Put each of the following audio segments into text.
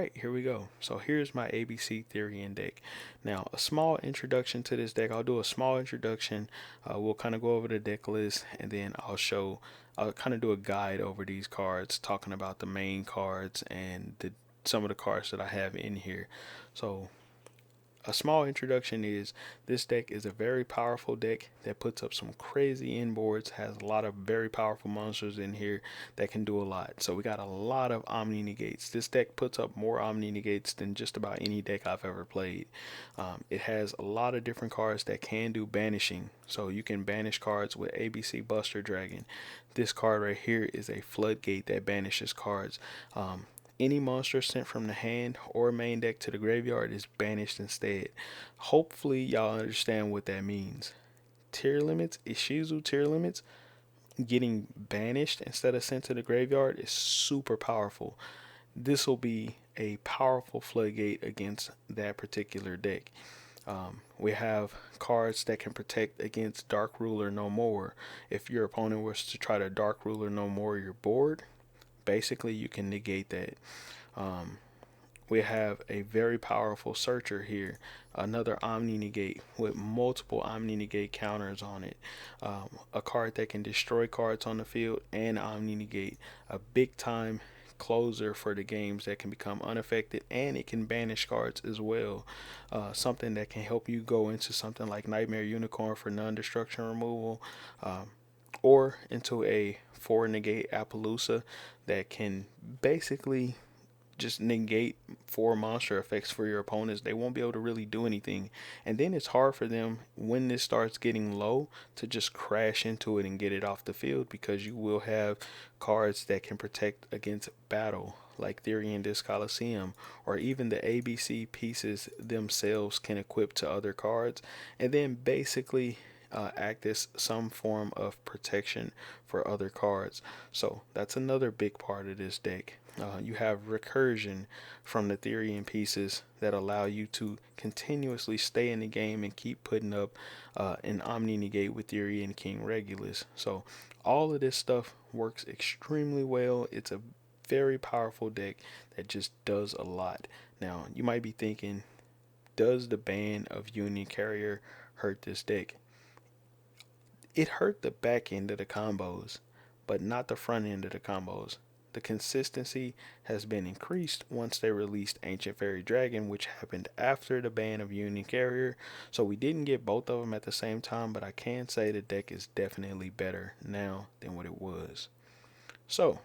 Alright, here we go. So here's my ABC Therion deck. Now, a small introduction to this deck. I'll do a small introduction. We'll kind of go over the deck list, and then I'll kind of do a guide over these cards, talking about the main cards and some of the cards that I have in here. So a small introduction is this deck is a very powerful deck that puts up some crazy inboards, has a lot of very powerful monsters in here that can do a lot. So we got a lot of Omni Negates. This deck puts up more Omni Negates than just about any deck I've ever played. It has a lot of different cards that can do banishing. So you can banish cards with ABC Buster Dragon. This card right here is a floodgate that banishes cards. Any monster sent from the hand or main deck to the graveyard is banished instead. Hopefully y'all understand what that means. Tier limits, Ishizu tier limits, getting banished instead of sent to the graveyard is super powerful. This will be a powerful floodgate against that particular deck. We have cards that can protect against Dark Ruler No More. If your opponent was to try to Dark Ruler No More your board, basically you can negate that. um, we have a very powerful searcher here, another Omni Negate with multiple Omni Negate counters on it, a card that can destroy cards on the field, and Omni Negate, a big time closer for the games that can become unaffected, and it can banish cards as well. Something that can help you go into something like Nightmare Unicorn for non-destruction removal, or into a 4 negate Appaloosa that can basically just negate 4 monster effects for your opponents. They won't be able to really do anything. And then it's hard for them when this starts getting low to just crash into it and get it off the field, because you will have cards that can protect against battle like Therion Disc Coliseum, or even the ABC pieces themselves can equip to other cards, and then basically act as some form of protection for other cards. So that's another big part of this deck. You have recursion from the Therion pieces that allow you to continuously stay in the game and keep putting up an Omni Negate with Therion King Regulus. So all of this stuff works extremely well. It's a very powerful deck that just does a lot. Now you might be thinking, does the ban of Union Carrier hurt this deck? It hurt the back end of the combos, but not the front end of the combos. The consistency has been increased once they released Ancient Fairy Dragon, which happened after the ban of Union Carrier. So we didn't get both of them at the same time, but I can say the deck is definitely better now than what it was. So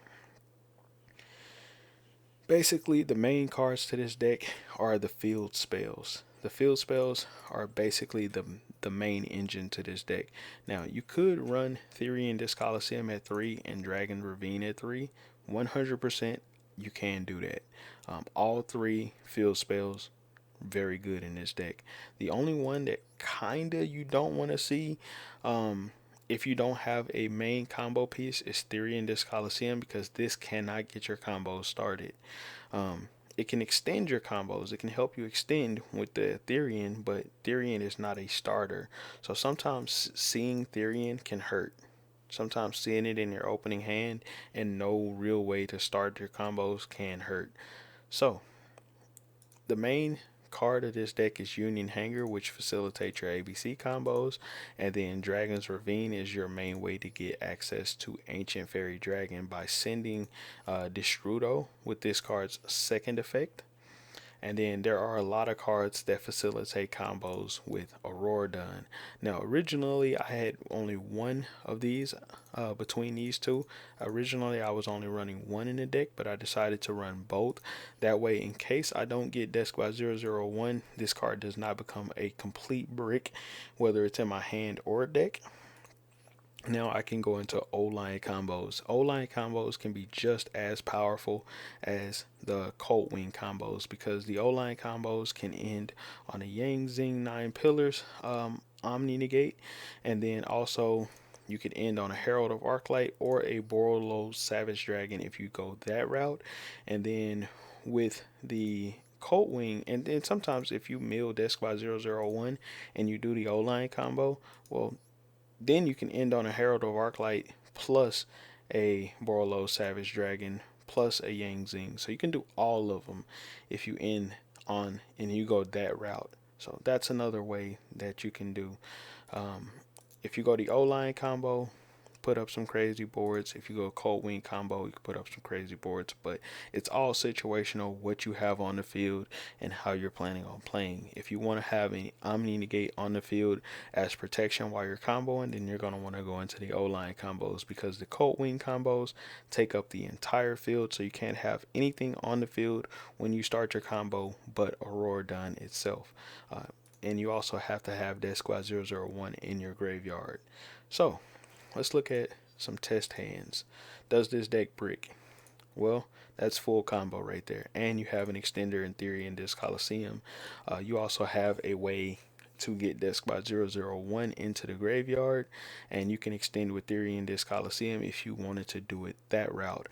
basically, the main cards to this deck are the field spells. The field spells are basically the main engine to this deck. Now, you could run Therion Disc Coliseum at 3 and Dragon Ravine at 3. 100% you can do that. All 3 field spells, very good in this deck. The only one that kinda you don't want to see, if you don't have a main combo piece, is Therion Disc Coliseum, because this cannot get your combos started. It can extend your combos. It can help you extend with the Therion, but Therion is not a starter. So sometimes seeing Therion can hurt. Sometimes seeing it in your opening hand and no real way to start your combos can hurt. So the main card of this deck is Union Hanger, which facilitates your ABC combos, and then Dragon's Ravine is your main way to get access to Ancient Fairy Dragon by sending Destrudo with this card's second effect. And then there are a lot of cards that facilitate combos with Aurora Dun. Now, originally I had only one of these between these two. Originally I was only running one in the deck, but I decided to run both. That way, in case I don't get Desk by 001, this card does not become a complete brick, whether it's in my hand or deck. Now I can go into O-line combos. O-line combos can be just as powerful as the Cold Wing combos, because the O-line combos can end on a Yang Zing 9 Pillars Omni Negate, and then also you could end on a Herald of Arclight or a Borolo Savage Dragon if you go that route. And then with the Cold Wing, and then sometimes if you mill Desk by 001 and you do the O-line combo, well, then you can end on a Herald of Arclight plus a Borolo Savage Dragon plus a Yang Zing. So you can do all of them if you end on and you go that route. So that's another way that you can do. Um, if you go the O-line combo, put up some crazy boards. If you go cold wing combo, you can put up some crazy boards, but it's all situational, what you have on the field and how you're planning on playing. If you want to have an Omni Negate on the field as protection while you're comboing, then you're going to want to go into the O-line combos, because the cold wing combos take up the entire field, so you can't have anything on the field when you start your combo but Aurora Done itself. And you also have to have Death Squad 001 in your graveyard. So let's look at some test hands. Does this deck brick? Well, that's full combo right there. And you have an extender in Therion this Coliseum. You also have a way to get Death Squad 001 into the graveyard, and you can extend with Therion this Coliseum if you wanted to do it that route.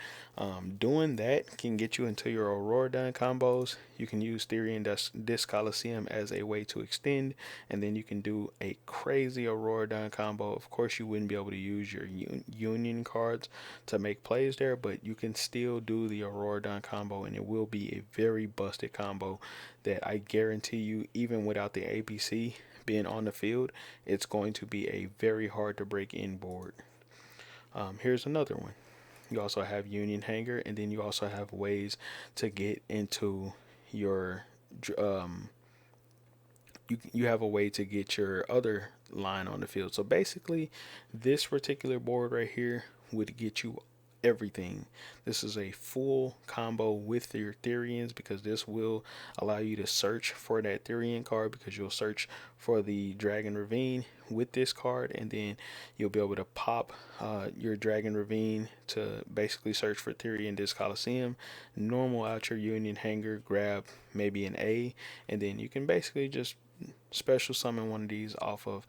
Doing that can get you into your Aurora Done combos. You can use Therion this Coliseum as a way to extend, and then you can do a crazy Aurora Done combo. Of course, you wouldn't be able to use your Union cards to make plays there, but you can still do the Aurora Done combo, and it will be a very busted combo that I guarantee you, even without the ABC being on the field, it's going to be a very hard to break in board. Here's another one. You also have Union Hanger, and then you also have ways to get into your you have a way to get your other line on the field. So basically, this particular board right here would get you everything. This is a full combo with your Therions, because this will allow you to search for that Therion card, because you'll search for the Dragon Ravine with this card, and then you'll be able to pop your Dragon Ravine to basically search for Therion this Coliseum, normal out your Union Hanger, grab maybe an A, and then you can basically just special summon one of these off of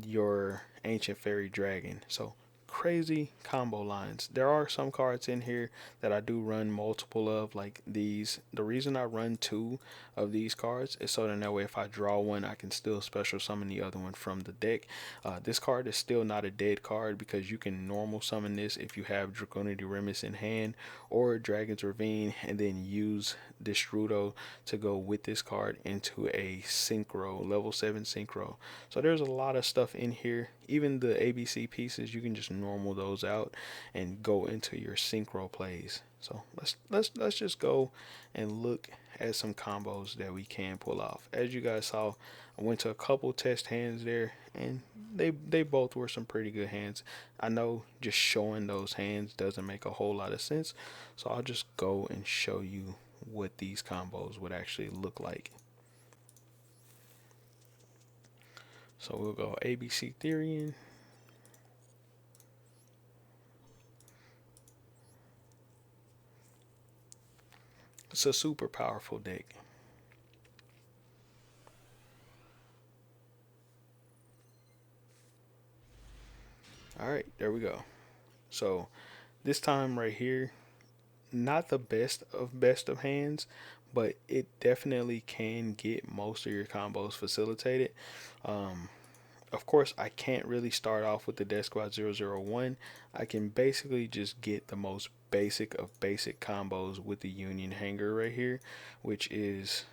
your Ancient Fairy Dragon. So crazy combo lines. There are some cards in here that I do run multiple of, like these. The reason I run 2 of these cards is so that way if I draw one, I can still special summon the other one from the deck. This card is still not a dead card, because you can normal summon this if you have Draconity Remus in hand or Dragon's Ravine, and then use Destrudo to go with this card into a synchro, level 7 synchro. So there's a lot of stuff in here. Even the ABC pieces, you can just normal those out and go into your synchro plays. So let's just go and look at some combos that we can pull off. As you guys saw, I went to a couple test hands there, and they both were some pretty good hands. I know just showing those hands doesn't make a whole lot of sense, so I'll just go and show you what these combos would actually look like. So we'll go ABC Therion. It's a super powerful deck. Alright, there we go. So this time right here, not the best of hands, but it definitely can get most of your combos facilitated. Of course, I can't really start off with the Death Squad 001. I can basically just get the most basic of basic combos with the Union Hanger right here, which is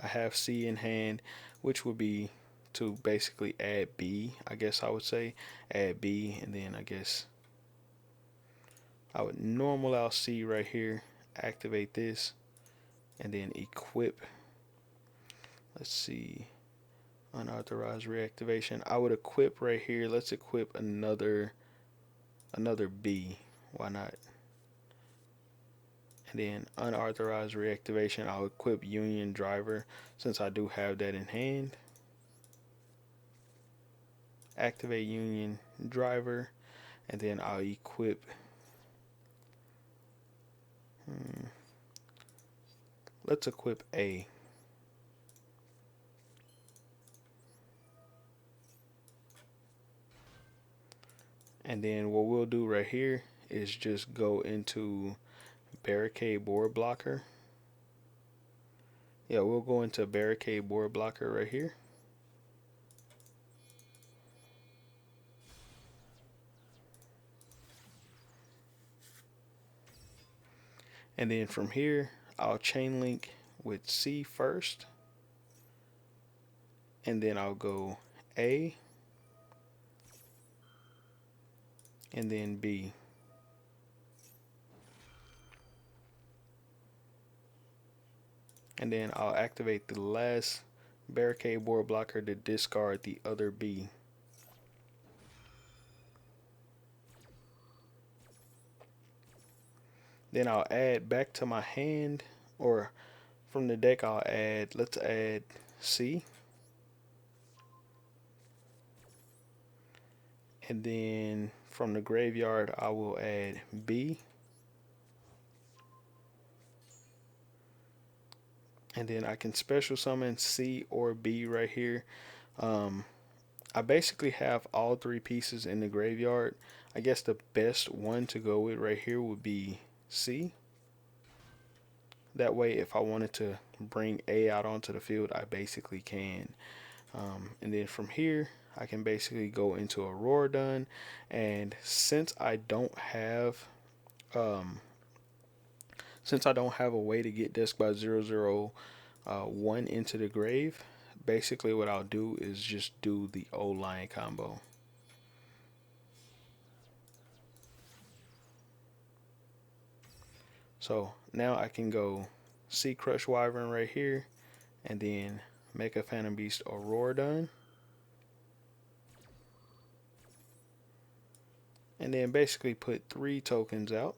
I have C in hand, which would be to basically add B, I guess I would say. Add B, and then I guess I would normal out C right here, activate this, and then equip. Let's see. Unauthorized reactivation. I would equip right here. Let's equip another B. Why not? And then unauthorized reactivation, I'll equip Union Driver, since I do have that in hand. Activate Union Driver, and then I'll equip let's equip A. And then what we'll do right here is just go into Barricade Board Blocker. Yeah, we'll go into Barricade Board Blocker right here. And then from here, I'll chain link with C first, and then I'll go A, and then B. And then I'll activate the last barricade board blocker to discard the other B. Then I'll add back to my hand, or from the deck I'll add, let's add C. And then from the graveyard I will add B. And then I can special summon C or B right here. I basically have all three pieces in the graveyard. I guess the best one to go with right here would be C. That way, if I wanted to bring A out onto the field, I basically can. And then from here, I can basically go into Aurora, and since I don't have a way to get Desk by 001 into the grave, basically what I'll do is just do the O-line combo. So now I can go C Crush Wyvern right here, and then make a Phantom Beast Aurora, and then basically put 3 tokens out.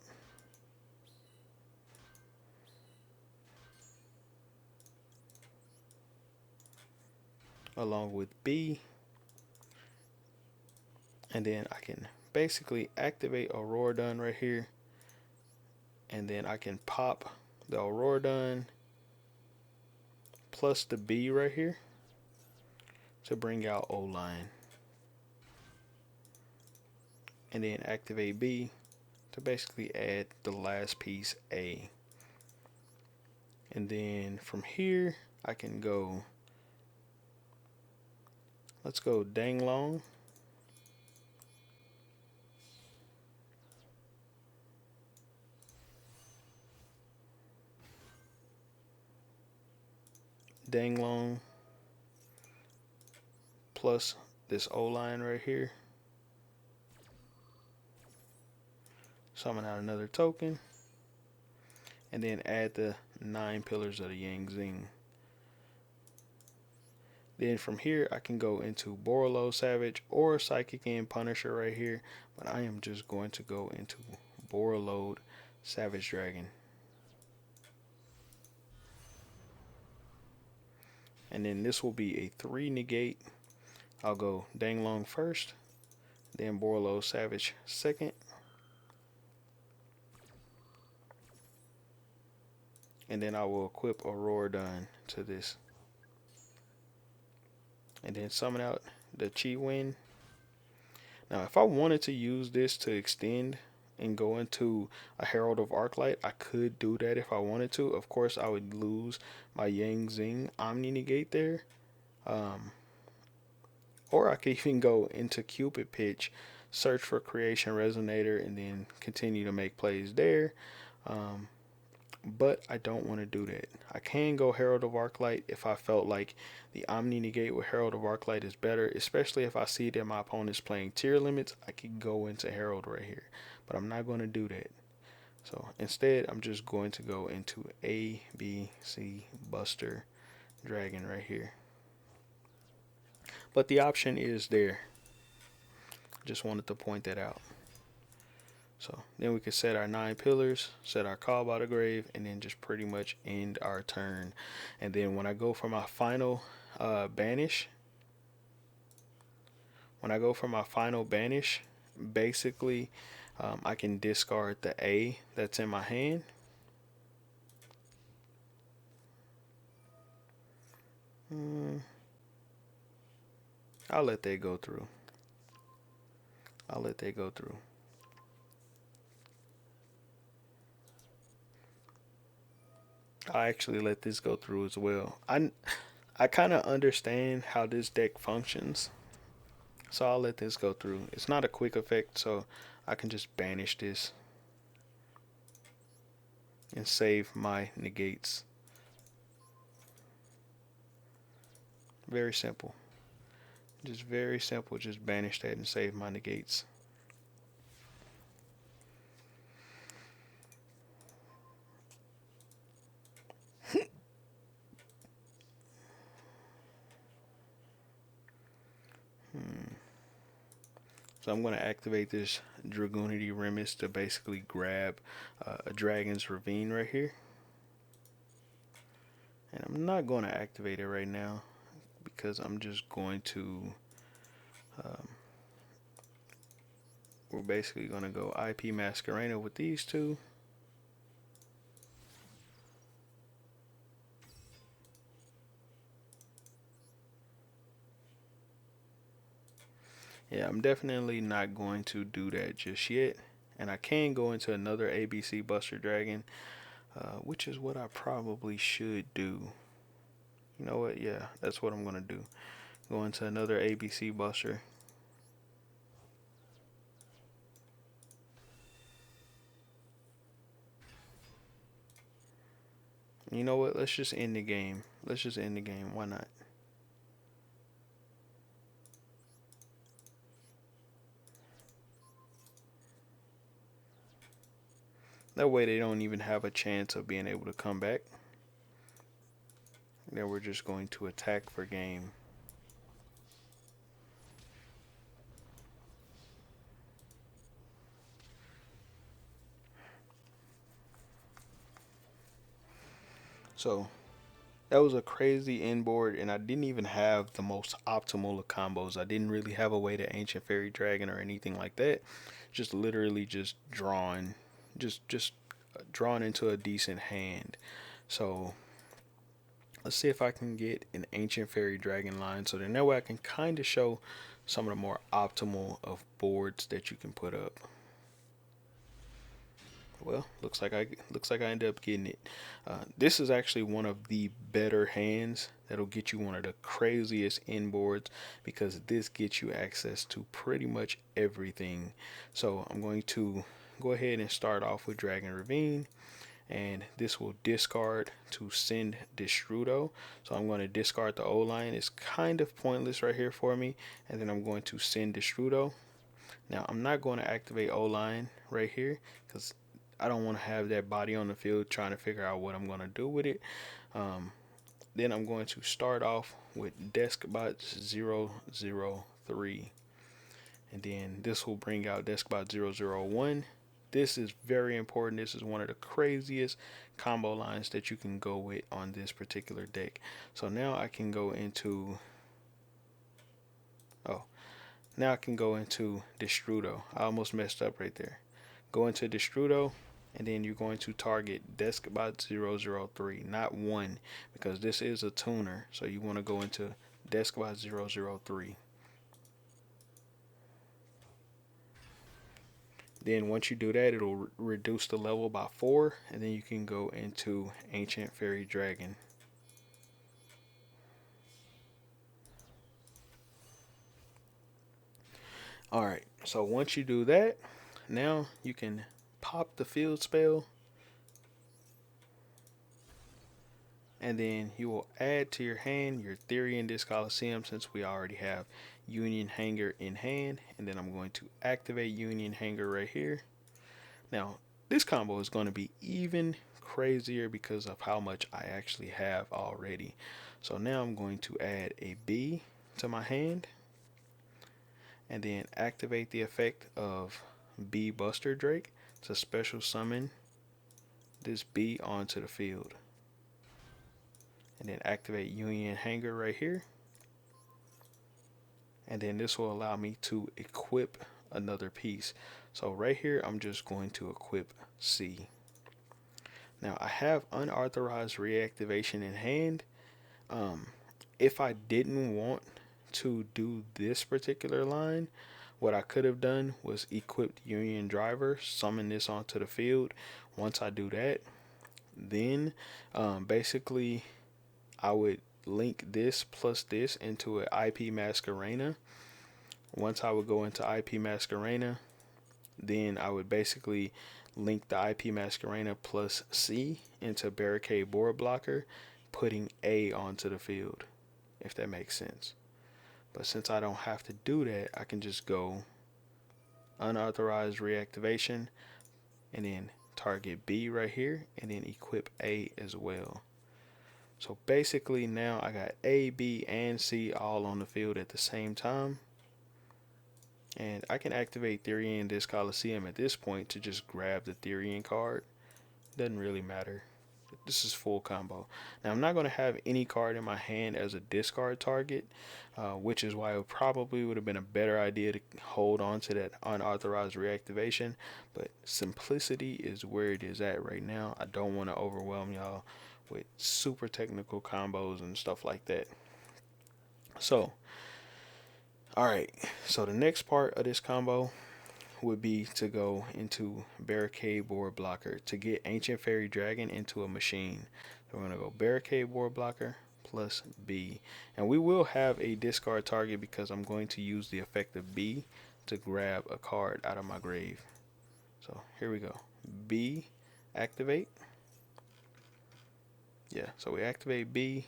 Along with B, and then I can basically activate Aurora right here, and then I can pop the Aurora plus the B right here to bring out O-line, and then activate B to basically add the last piece A. And then from here I can go, let's go Danglong, plus this O-line right here, summon out another token, and then add the 9 pillars of the Yang Zing. Then from here I can go into Borolo Savage or Psychic and Punisher right here, but I am just going to go into Borolo Savage Dragon. And then this will be a 3 negate. I'll go Danglong first, then Borolo Savage second, and then I will equip Aurora to this, and then summon out the Chi Wind. Now if I wanted to use this to extend and go into a Herald of Arclight, I could do that if I wanted to. Of course I would lose my Yang Zing Omni Negate there, or I could even go into Cupid Pitch, search for Creation Resonator, and then continue to make plays there. But I don't want to do that. I can go Herald of Arclight if I felt like the Omni Negate with Herald of Arclight is better, especially if I see that my opponent's playing tier limits. I could go into Herald right here, but I'm not going to do that. So instead, I'm just going to go into A, B, C, Buster, Dragon right here. But the option is there. Just wanted to point that out. So then we can set our 9 pillars, set our Call by the Grave, and then just pretty much end our turn. And then when I go for my final banish, basically I can discard the A that's in my hand. I'll let that go through. I actually let this go through as well. I kind of understand how this deck functions, so I'll let this go through. It's not a quick effect, so I can just banish this. and save my negates. Very simple. Just very simple. Just banish that and save my negates. So I'm going to activate this Dragoonity Remus to basically grab a Dragon's Ravine right here. And I'm not going to activate it right now because I'm just going to, um, we're basically going to go IP Masquerena with these two. Yeah, I'm definitely not going to do that just yet. And I can go into another ABC Buster Dragon, which is what I probably should do. You know what? Yeah, that's what I'm going to do. Go into another ABC Buster. You know what? Let's just end the game. Let's just end the game. Why not? That way they don't even have a chance of being able to come back. Then we're just going to attack for game. So that was a crazy inboard, and I didn't even have the most optimal of combos. I didn't really have a way to Ancient Fairy Dragon or anything like that. Just literally just drawn, just drawn into a decent hand. So let's see if I can get an Ancient Fairy Dragon line, so then that way I can kind of show some of the more optimal of boards that you can put up. Well, looks like I ended up getting it. This is actually one of the better hands that'll get you one of the craziest inboards, because this gets you access to pretty much everything. So I'm going to go ahead and start off with Dragon Ravine, and this will discard to send Destrudo. So I'm going to discard the O-line. It's kind of pointless right here for me, and then I'm going to send Destrudo. Now I'm not going to activate O-line right here because I don't want to have that body on the field trying to figure out what I'm going to do with it. Then I'm going to start off with Deskbot 003, and then this will bring out Deskbot 001. This is very important. This is one of the craziest combo lines that you can go with on this particular deck. So now I can go into, oh, now I can go into Destrudo. I almost messed up right there. Go into Destrudo, and then you're going to target Deskbot 003, not 1, because this is a tuner. So you want to go into Deskbot 003. Then once you do that, it'll reduce the level by 4, and then you can go into Ancient Fairy Dragon. Alright, so once you do that, now you can pop the field spell, and then you will add to your hand your Therion Disc Coliseum, since we already have Union Hanger in hand. And then I'm going to activate Union Hanger right here. Now this combo is going to be even crazier because of how much I actually have already. So now I'm going to add a B to my hand, and then activate the effect of B Buster Drake to special summon this B onto the field. And then activate Union Hanger right here. And then this will allow me to equip another piece. So right here, I'm just going to equip C. Now I have unauthorized reactivation in hand. If I didn't want to do this particular line, what I could have done was equipped Union Driver, summon this onto the field. Once I do that, then basically I would link this plus this into an IP Masquerena. Once I would go into IP Masquerena, then I would basically link the IP Masquerena plus C into barricade board blocker, putting A onto the field, if that makes sense. But since I don't have to do that, I can just go unauthorized reactivation and then target B right here and then equip A as well. So basically now I got A, B, and C all on the field at the same time. And I can activate Therion this Coliseum at this point to just grab the Therion card. Doesn't really matter. This is full combo. Now I'm not going to have any card in my hand as a discard target, which is why it probably would have been a better idea to hold on to that unauthorized reactivation. But simplicity is where it is at right now. I don't want to overwhelm y'all with super technical combos and stuff like that. So, alright, so the next part of this combo would be to go into barricade board blocker to get ancient fairy dragon into a machine. So we're going to go barricade board blocker plus B, and we will have a discard target because I'm going to use the effect of B to grab a card out of my grave. So here we go. B, activate. Yeah, so we activate B,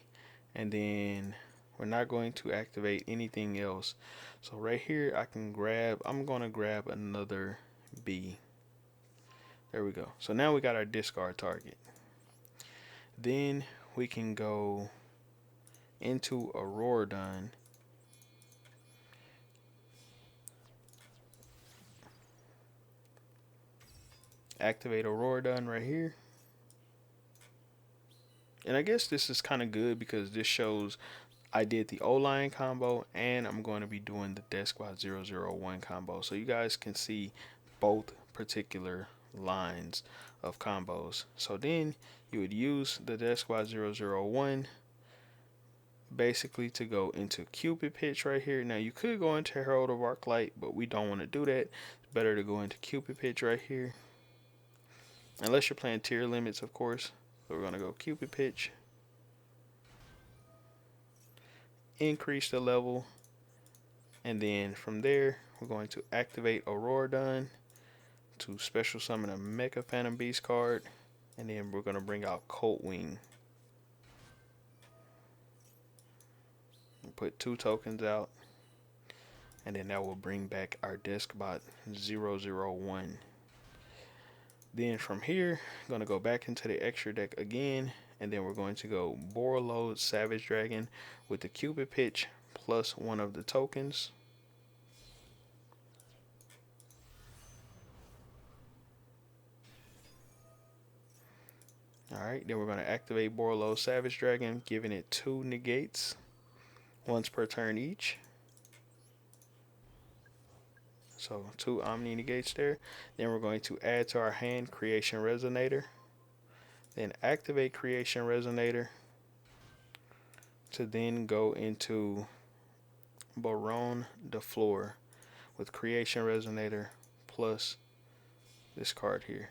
and then we're not going to activate anything else. So right here I'm going to grab another B. There we go. So now we got our discard target. Then we can go into Auroradon. Activate Auroradon right here. And I guess this is kind of good because this shows I did the O-line combo and I'm going to be doing the Deskbot 001 combo. So you guys can see both particular lines of combos. So then you would use the Deskbot 001 basically to go into Cupid Pitch right here. Now you could go into Herald of Arclight, but we don't want to do that. It's better to go into Cupid Pitch right here. Unless you're playing tier limits, of course. So we're going to go Cupid Pitch. Increase the level. And then from there, we're going to activate Auroradon to special summon a Mecha Phantom Beast card. And then we're going to bring out Colt Wing. Put 2 tokens out. And then that will bring back our Deskbot 001. Then from here, I'm going to go back into the extra deck again, and then we're going to go Borreload Savage Dragon with the Cupid Pitch plus 1 of the tokens. Alright, then we're going to activate Borreload Savage Dragon, giving it 2 negates, once per turn each. So 2 Omni negates there. Then we're going to add to our hand Creation Resonator. Then activate Creation Resonator to then go into Baronne de Fleur with Creation Resonator plus this card here.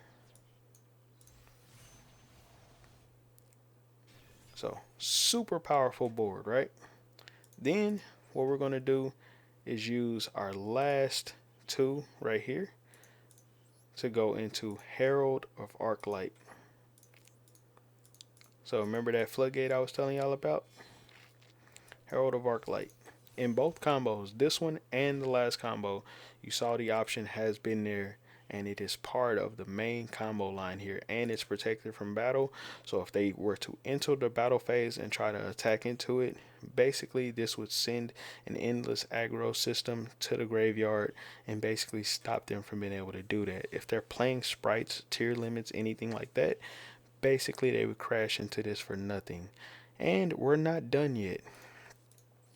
So super powerful board, right? Then what we're going to do is use our last 2 right here to go into Herald of Arclight. So remember that floodgate I was telling y'all about? Herald of Arclight. In both combos, this one and the last combo, you saw the option has been there, and it is part of the main combo line here, and it's protected from battle. So if they were to enter the battle phase and try to attack into it, basically this would send an endless aggro system to the graveyard and basically stop them from being able to do that. If they're playing sprites, tier limits, anything like that, basically they would crash into this for nothing. And we're not done yet.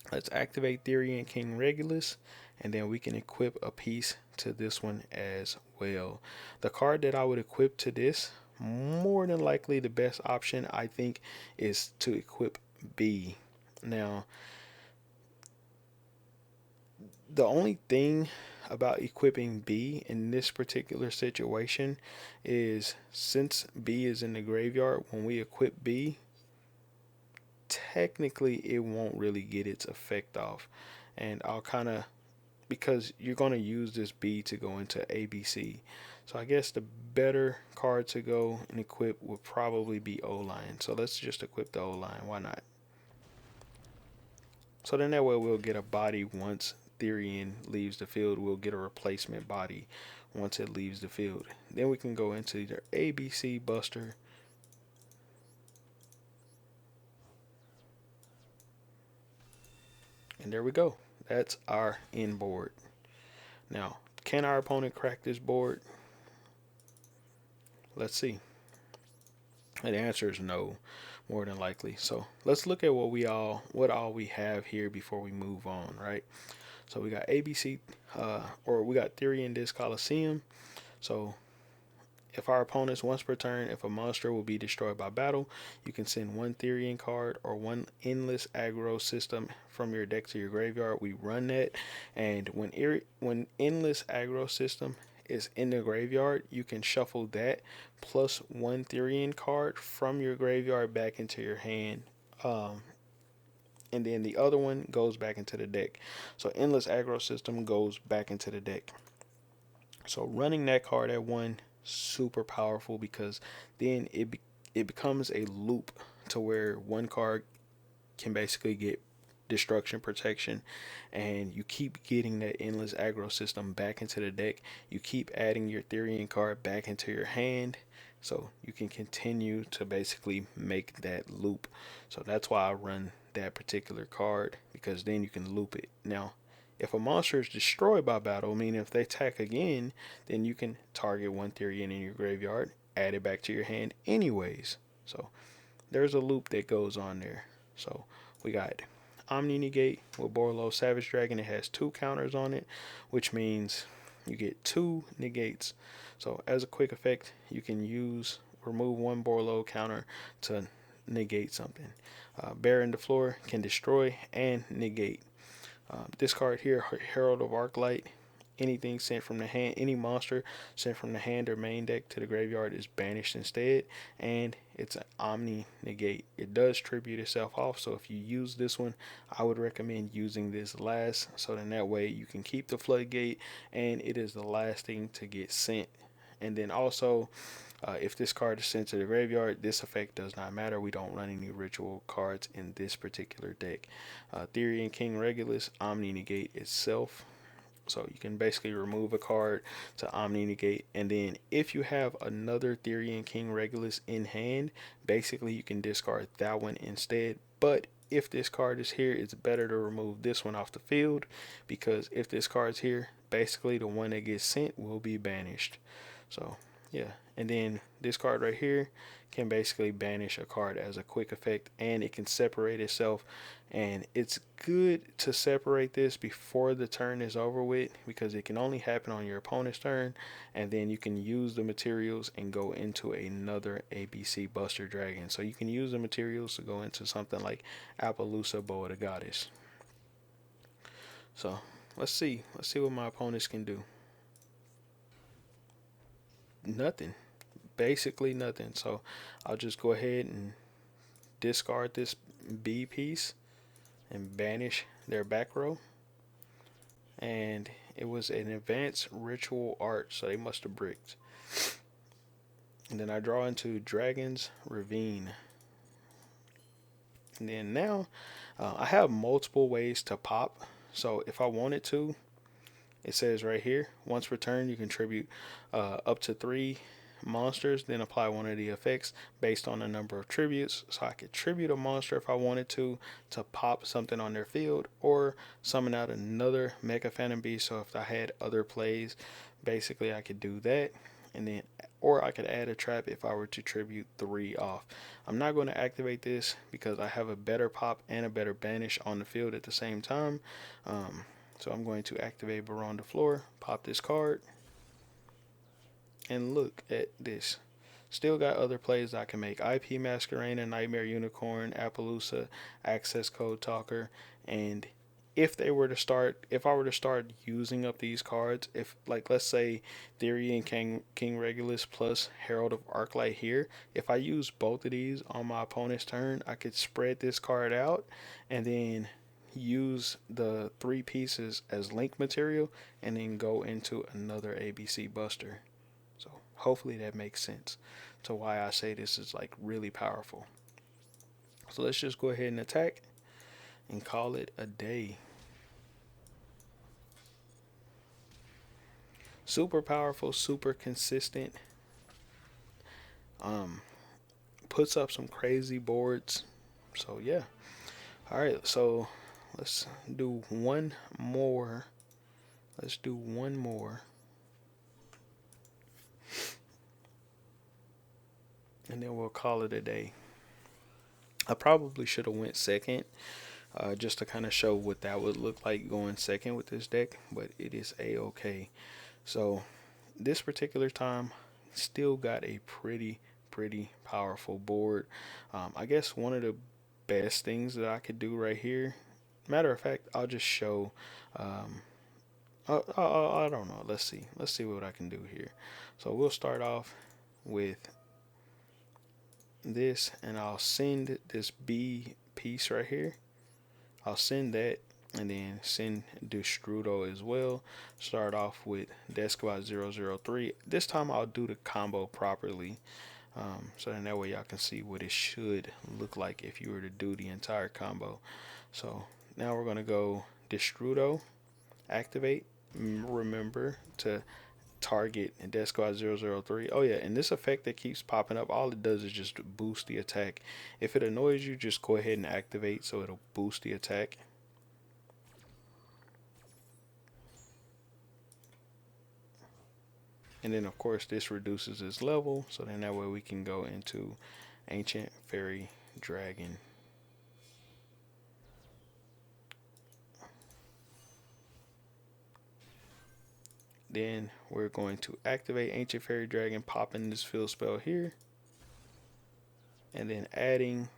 Let's activate Therion King Regulus, and then we can equip a piece to this one as well. The card that I would equip to this, more than likely the best option I think, is to equip B. Now, the only thing about equipping B in this particular situation is since B is in the graveyard, when we equip B, technically it won't really get its effect off. And I'll kind of, because you're going to use this B to go into ABC. So I guess the better card to go and equip would probably be O-Line. So let's just equip the O-Line. Why not? So then that way we'll get a body once Therion leaves the field. We'll get a replacement body once it leaves the field. Then we can go into either ABC Buster. And there we go. That's our end board. Now, can our opponent crack this board? Let's see. And the answer is no, more than likely. So let's look at what all we have here before we move on, right? So we got ABC, or we got Therion Disc Coliseum. So if our opponents once per turn, if a monster will be destroyed by battle, you can send one Therion card or one endless aggro system from your deck to your graveyard. We run that, and when endless aggro system is in the graveyard, you can shuffle that plus one Therion card from your graveyard back into your hand. And then the other one goes back into the deck. So endless aggro system goes back into the deck. So running that card at one, super powerful, because then it becomes a loop to where one card can basically get destruction protection, and you keep getting that endless aggro system back into the deck. You keep adding your Therion card back into your hand, so you can continue to basically make that loop. So that's why I run that particular card, because then you can loop it. Now if a monster is destroyed by battle, meaning if they attack again, then you can target one Therion in your graveyard, add it back to your hand anyways. So there's a loop that goes on there. So we got Omni Negate with Borlo Savage Dragon. It has 2 counters on it, which means you get 2 negates. So as a quick effect, you can remove 1 Borlo counter to negate something. Baron the Floor can destroy and negate. This card here, Herald of Arclight. Anything sent from the hand, any monster sent from the hand or main deck to the graveyard is banished instead, and it's an Omni Negate. It does tribute itself off, so if you use this one, I would recommend using this last, so then that way you can keep the Floodgate, and it is the last thing to get sent. And then also, if this card is sent to the graveyard, this effect does not matter. We don't run any ritual cards in this particular deck. Therion King Regulus, Omni Negate itself. So you can basically remove a card to Omni Negate, and then if you have another Therion King Regulus in hand, basically you can discard that one instead. But if this card is here, it's better to remove this one off the field, because if this card's here, basically the one that gets sent will be banished. So yeah, and then this card right here can basically banish a card as a quick effect, and it can separate itself. And it's good to separate this before the turn is over with, because it can only happen on your opponent's turn, and then you can use the materials and go into another ABC Buster Dragon. So you can use the materials to go into something like Appaloosa Boa the Goddess. So let's see what my opponents can do. Nothing, basically nothing. So I'll just go ahead and discard this B piece and banish their back row. And it was an advanced ritual art, so they must have bricked. And then I draw into Dragon's Ravine. And then now I have multiple ways to pop. So if I wanted to, it says right here, once per turn you contribute up to 3 monsters, then apply one of the effects based on the number of tributes. So I could tribute a monster if I wanted to pop something on their field, or summon out another Mecha Phantom Beast. So if I had other plays, basically I could do that. And then, or I could add a trap if I were to tribute 3 off. I'm not going to activate this because I have a better pop and a better banish on the field at the same time. So I'm going to activate Baron the Floor, pop this card, and look at this. Still got other plays I can make. IP Masquerena, Nightmare Unicorn, Appaloosa, Access Code Talker, and if I were to start using up these cards, if, like, let's say Therion King Regulus plus Herald of Arclight here, if I use both of these on my opponent's turn, I could spread this card out and then use the 3 pieces as link material and then go into another ABC Buster. So Hopefully that makes sense to why I say this is like really powerful. So let's just go ahead and attack and call it a day. Super powerful, super consistent. Um, Puts up some crazy boards. So yeah. All right. So let's do one more. Let's do one more, and then we'll call it a day. I probably should have went second, just to kind of show what that would look like going second with this deck, but it is a-okay. So this particular time, still got a pretty powerful board. I guess one of the best things that I could do right here. Matter of fact, I'll just show. Um, I don't know. Let's see. Let's see what I can do here. So we'll start off with this, and I'll send this B piece right here. I'll send that, and then send Destrudo as well. Start off with Deskbot 003. This time I'll do the combo properly, so then that way y'all can see what it should look like if you were to do the entire combo. So now we're gonna go Destrudo, activate. Remember to target and Death Squad 003. Oh yeah, and this effect that keeps popping up, all it does is just boost the attack. If it annoys you, just go ahead and activate so it'll boost the attack. And then of course this reduces its level, so then that way we can go into Ancient Fairy Dragon. Then we're going to activate Ancient Fairy Dragon, popping this field spell here, and then adding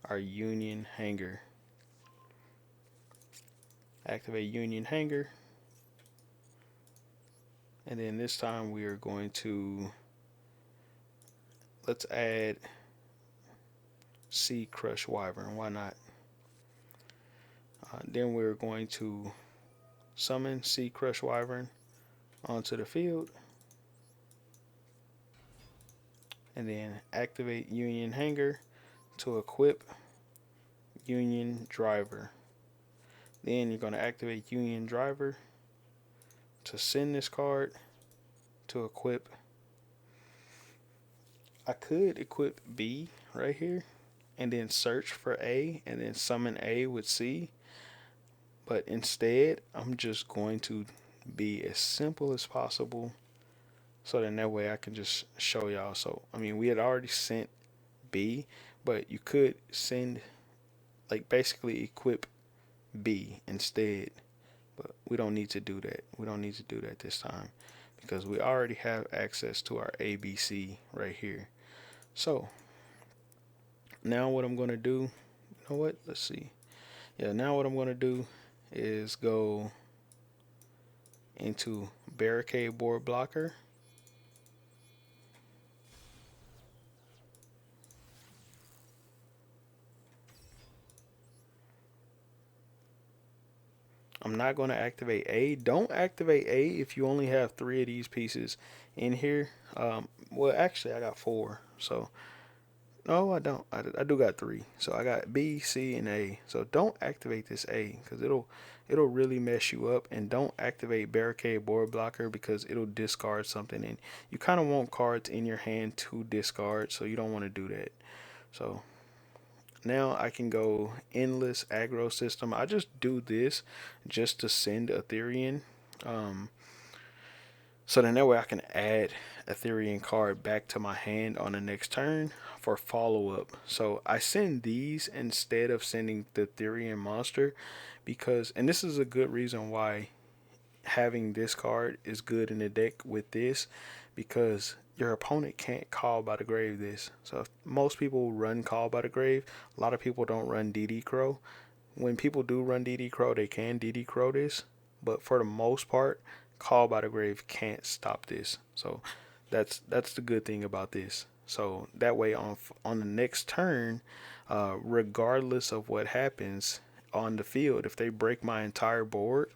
our Union Hanger. Activate Union Hanger, and then this time we are going to, let's add Sea Crush Wyvern, why not? Then we're going to summon Sea Crush Wyvern onto the field, and then activate Union Hanger to equip Union Driver. Then you're going to activate Union Driver to send this card to equip. I could equip B right here and then search for A and then summon A with C, but instead I'm just going to be as simple as possible, so then that way I can just show y'all. So I mean, we had already sent B, but you could send, like, basically equip B instead, but we don't need to do that. We don't need to do that this time because we already have access to our ABC right here. So now what I'm going to do, you know what, let's see. Yeah, now what I'm going to do is go into Barricade Board Blocker. I'm not going to activate A. Don't activate A if you only have 3 of these pieces in here. Well, actually, I got 4. So, no, I don't. I do got 3. So I got B, C, and A. So don't activate this A because it'll really mess you up. And don't activate Barricade Board Blocker because it'll discard something. And you kind of want cards in your hand to discard. So you don't want to do that. So now I can go endless aggro system. I just do this just to send a Therion. So then that way I can add a Therion card back to my hand on the next turn for follow up. So I send these instead of sending the Therion monster because, and this is a good reason why having this card is good in the deck with this, because your opponent can't Call by the Grave this. So if most people run Call by the Grave, a lot of people don't run DD Crow. When people do run DD Crow, they can DD Crow this, but for the most part, Call by the Grave can't stop this. So that's the good thing about this. So that way on the next turn, regardless of what happens on the field, if they break my entire board,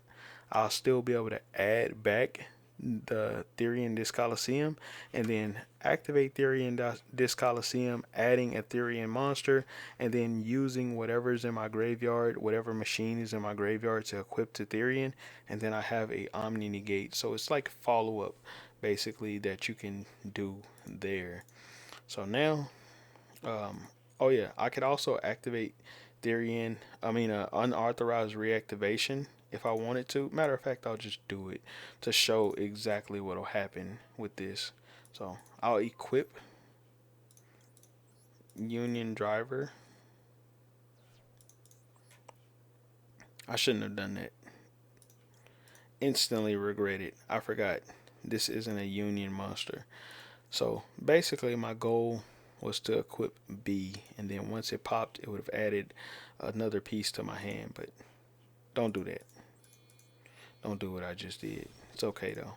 I'll still be able to add back the Therion Disc Coliseum, and then activate Therion Disc Coliseum, adding a Therion monster, and then using whatever's in my graveyard, whatever machine is in my graveyard to equip to Therion, and then I have a Omni Negate. So it's like follow up basically that you can do there. So now, oh yeah, I could also activate Therion, unauthorized reactivation if I wanted to. Matter of fact, I'll just do it to show exactly what will happen with this. So I'll equip Union Driver. I shouldn't have done that. Instantly regret it. I forgot this isn't a Union monster. So basically, my goal was to equip B, and then once it popped, it would have added another piece to my hand. But don't do that. Don't do what I just did. It's okay though.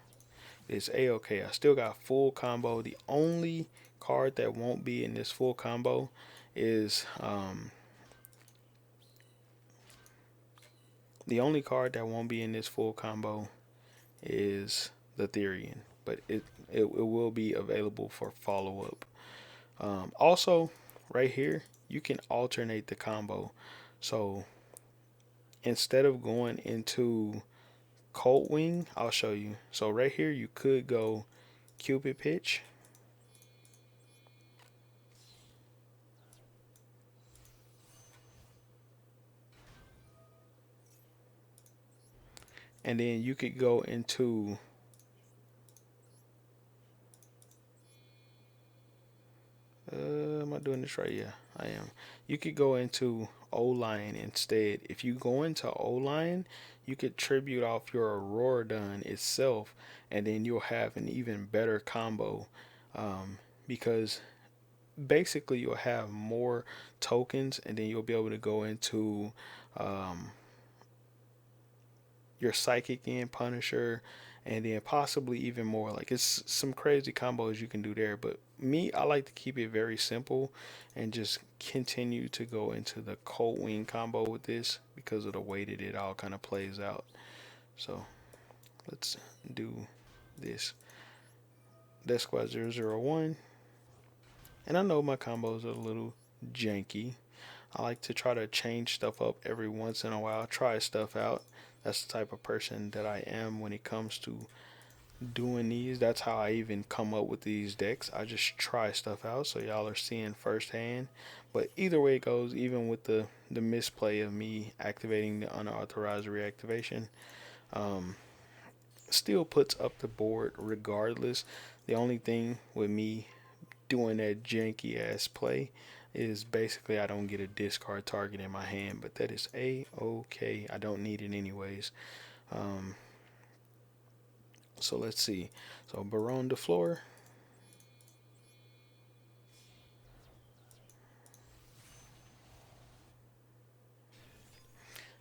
It's a-okay. I still got full combo. The only card that won't be in this full combo is the only card that won't be in this full combo is the Therion, but it will be available for follow up. Also, right here, you can alternate the combo. So instead of going into Cold Wing, I'll show you. So right here, you could go Cupid Pitch. And then you could go into am I doing this right? Yeah, I am. You could go into O-Lion instead. If you go into O-Lion, you could tribute off your Aurora Dun itself, and then you'll have an even better combo. Because basically you'll have more tokens, and then you'll be able to go into um, your Psychic and Punisher, and then possibly even more. Like it's some crazy combos you can do there. But me, I like to keep it very simple and just continue to go into the Cold Wing combo with this because of the way that it all kind of plays out. So let's do this. Death Squad 001. And I know my combos are a little janky. I like to try to change stuff up every once in a while, try stuff out. That's the type of person that I am when it comes to doing these. That's how I even come up with these decks. I just try stuff out so y'all are seeing firsthand. But either way it goes, even with the misplay of me activating the unauthorized reactivation, still puts up the board regardless. The only thing with me doing that janky ass play is basically I don't get a discard target in my hand, but that is a-okay. I don't need it anyways. So let's see. So Baron de Fleur.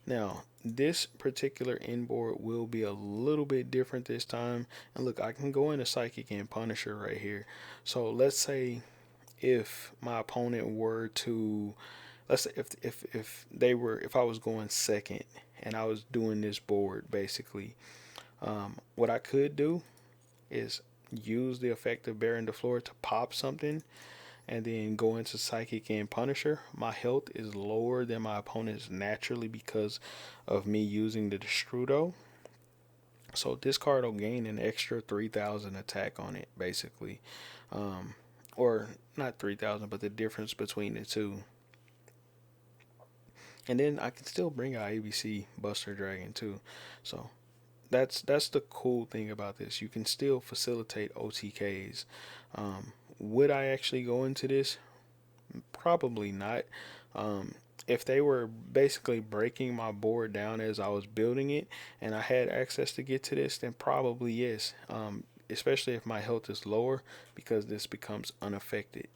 Now, this particular inboard will be a little bit different this time. And look, I can go into Psychic and Punisher right here. So let's say if my opponent were to, let's say if I was going second and I was doing this board basically, what I could do is use the effect of Baron de Fleur to pop something and then go into Psychic and Punisher. My health is lower than my opponent's naturally because of me using the Destrudo. So this card will gain an extra 3,000 attack on it, basically. Or not 3,000, but the difference between the two. And then I can still bring out ABC Buster Dragon too. So that's the cool thing about this. You can still facilitate OTKs. Would I actually go into this? Probably not. If they were basically breaking my board down as I was building it and I had access to get to this, then probably yes. Especially if my health is lower because this becomes unaffected.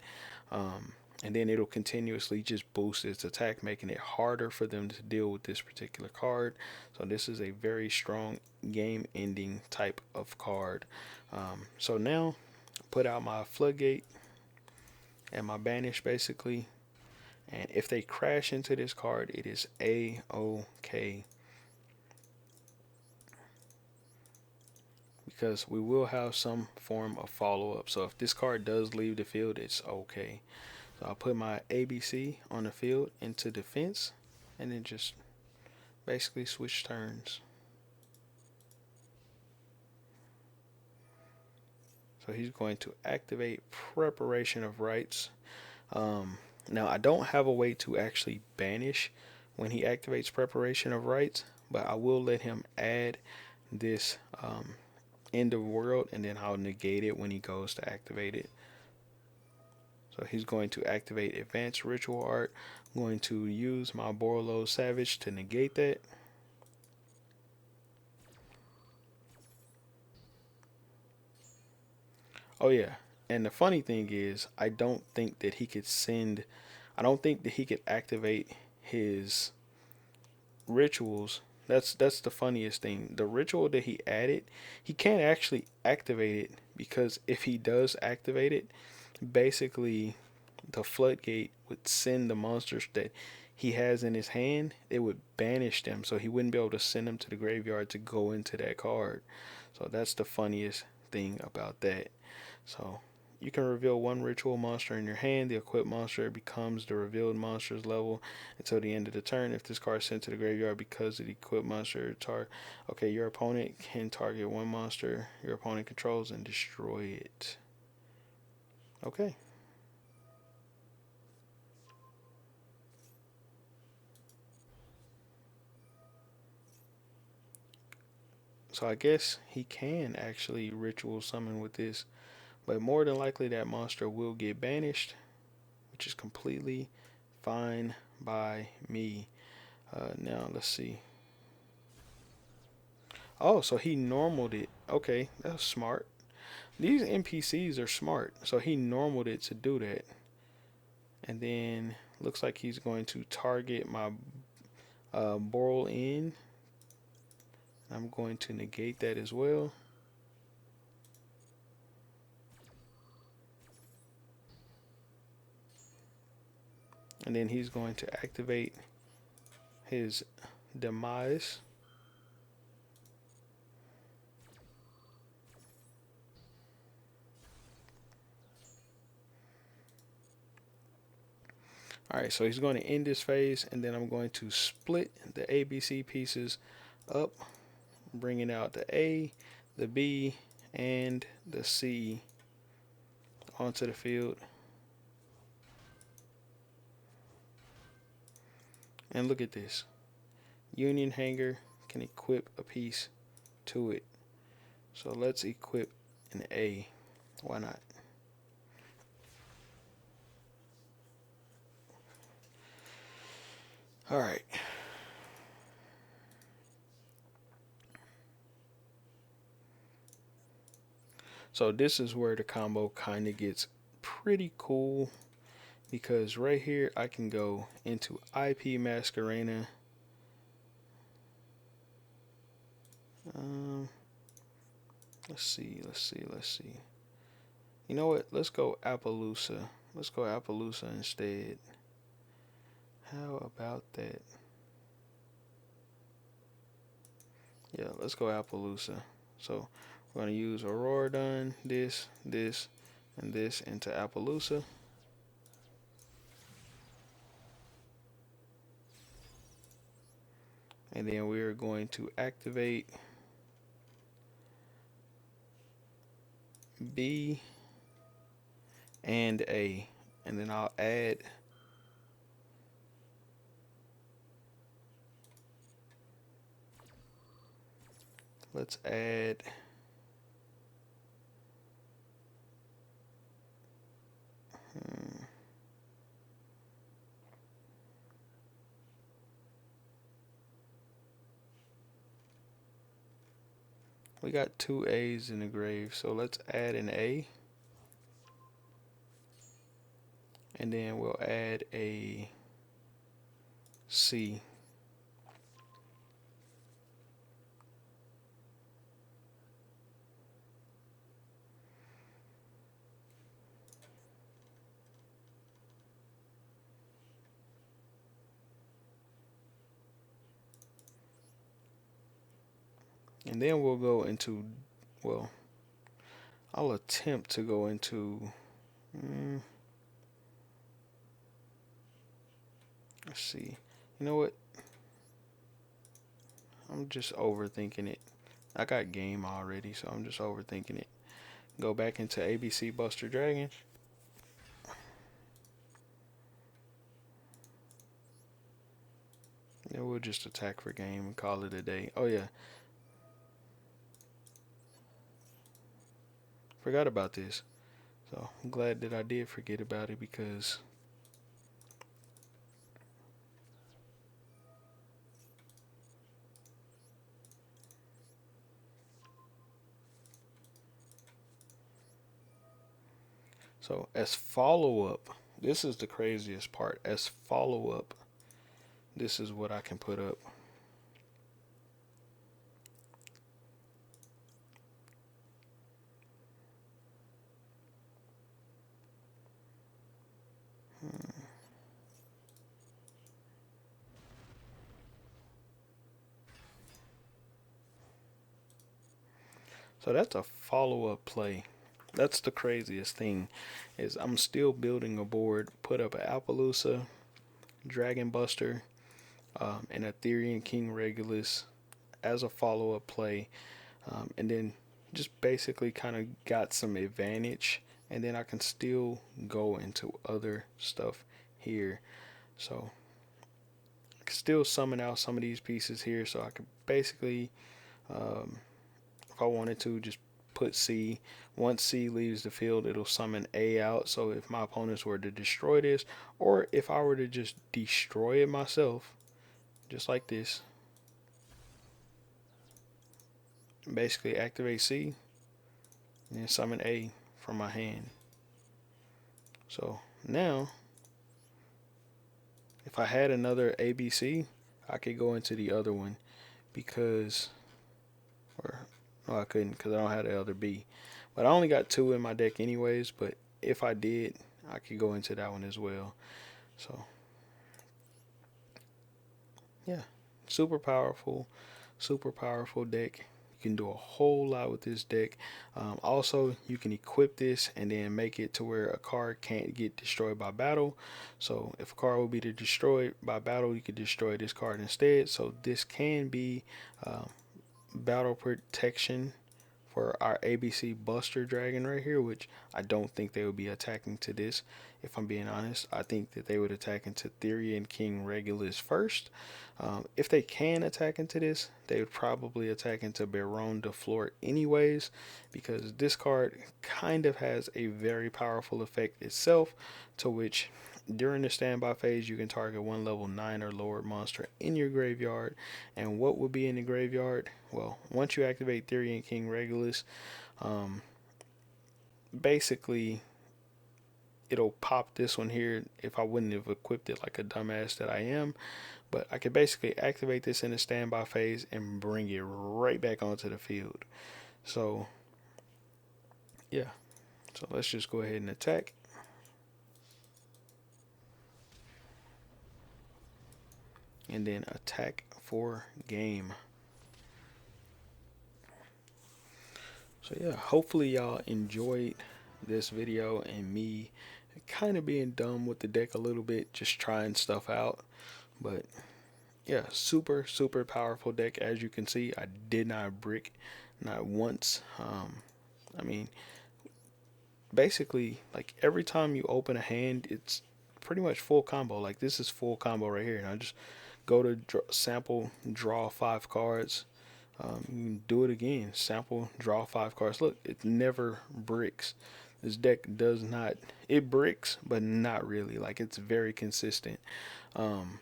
And then it'll continuously just boost its attack, making it harder for them to deal with this particular card. So this is a very strong game ending type of card. So now put out my Floodgate and my Banish basically. And if they crash into this card, it is a-okay. because we will have some form of follow-up. So if this card does leave the field, it's okay. So I'll put my ABC on the field into defense, and then just basically switch turns. So he's going to activate Preparation of Rites. Now I don't have a way to actually banish when he activates Preparation of Rites, but I will let him add this End of World, and then I'll negate it when he goes to activate it. So he's going to activate Advanced Ritual Art. I'm going to use my Borolo Savage to negate that. Oh yeah, and the funny thing is, I don't think that he could send. I don't think that he could activate his rituals. That's the funniest thing. The ritual that he added, he can't actually activate it, because if he does activate it, basically the floodgate would send the monsters that he has in his hand. It would banish them, so he wouldn't be able to send them to the graveyard to go into that card. So that's the funniest thing about that. So you can reveal one ritual monster in your hand. The equipped monster becomes the revealed monster's level until the end of the turn. If this card is sent to the graveyard because of the equipped monster, okay, your opponent can target one monster your opponent controls and destroy it. Okay. So I guess he can actually ritual summon with this, but more than likely that monster will get banished, which is completely fine by me. Now let's see. Oh, so he normaled it. Okay, that's smart. These NPCs are smart. So he normaled it to do that. And then looks like he's going to target my Boral in. I'm going to negate that as well. And then he's going to activate his demise. Alright, so he's going to end this phase, and then I'm going to split the ABC pieces up, bringing out the A, the B, and the C onto the field. And look at this. Union Hanger can equip a piece to it. So let's equip an A. Why not? Alright. So this is where the combo kind of gets pretty cool, because right here I can go into IP Masquerena. Let's see. You know what? Let's go Appaloosa. Let's go Appaloosa instead. How about that? Yeah, let's go Appaloosa. So we're going to use Auroradon, this, and this into Appaloosa. And then we're going to activate B and A. And then I'll add let's add we got two A's in the grave, so let's add an A. And then we'll add a C. And then we'll go into well, I'll attempt to go into. Mm, let's see. You know what? I'm just overthinking it. I got game already, so I'm just overthinking it. Go back into ABC Buster Dragon. Yeah, we'll just attack for game and call it a day. Oh yeah, forgot about this. So I'm glad that I did forget about it because so as follow up, this is the craziest part. As follow up, this is what I can put up. So that's a follow up play. That's the craziest thing is I'm still building a board, put up an Appaloosa, Dragon Buster, and a Therion King Regulus as a follow up play, and then just basically kind of got some advantage, and then I can still go into other stuff here. So I can still summon out some of these pieces here, so I could basically, um, if I wanted to, just put C. Once C leaves the field, it'll summon A out. So if my opponents were to destroy this, or if I were to just destroy it myself, just like this, basically activate C and then summon A from my hand. So now, if I had another ABC, I could go into the other one because, or no, I couldn't because I don't have the other B. But I only got two in my deck anyways. But if I did, I could go into that one as well. So yeah, super powerful deck. You can do a whole lot with this deck. Also, you can equip this and then make it to where a card can't get destroyed by battle. So if a card will be destroyed by battle, you can destroy this card instead. So this can be battle protection for our ABC Buster Dragon right here, which I don't think they would be attacking to this. If I'm being honest, I think that they would attack into Therion King Regulus first. If they can attack into this, they would probably attack into Baron de Flor anyways, because this card kind of has a very powerful effect itself, to which during the standby phase, you can target one level 9 or lower monster in your graveyard. And what would be in the graveyard? Well, once you activate Therion King Regulus, um, basically it'll pop this one here if I wouldn't have equipped it like a dumbass that I am. But I could basically activate this in the standby phase and bring it right back onto the field. So, yeah. So let's just go ahead and attack. And then attack for game. So yeah, hopefully y'all enjoyed this video and me kind of being dumb with the deck a little bit, just trying stuff out. But yeah, super powerful deck. As you can see, I did not brick, not once. I mean, basically, like every time you open a hand, it's pretty much full combo. Like this is full combo right here. And I just go to sample, draw 5 cards. You can do it again. Sample, draw 5 cards. Look, it never bricks. This deck does not. It bricks, but not really. Like it's very consistent. Um,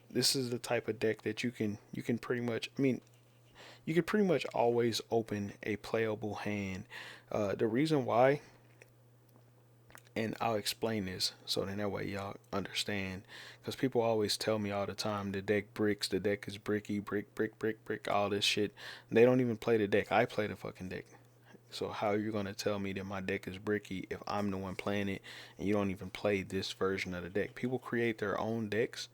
this is the type of deck that you can pretty much. I mean, you can pretty much always open a playable hand. The reason why, and I'll explain this so then that way y'all understand, because people always tell me all the time the deck bricks, the deck is bricky, brick, all this shit. They don't even play the deck. I play the fucking deck. So how are you gonna tell me that my deck is bricky if I'm the one playing it and you don't even play this version of the deck? People create their own decks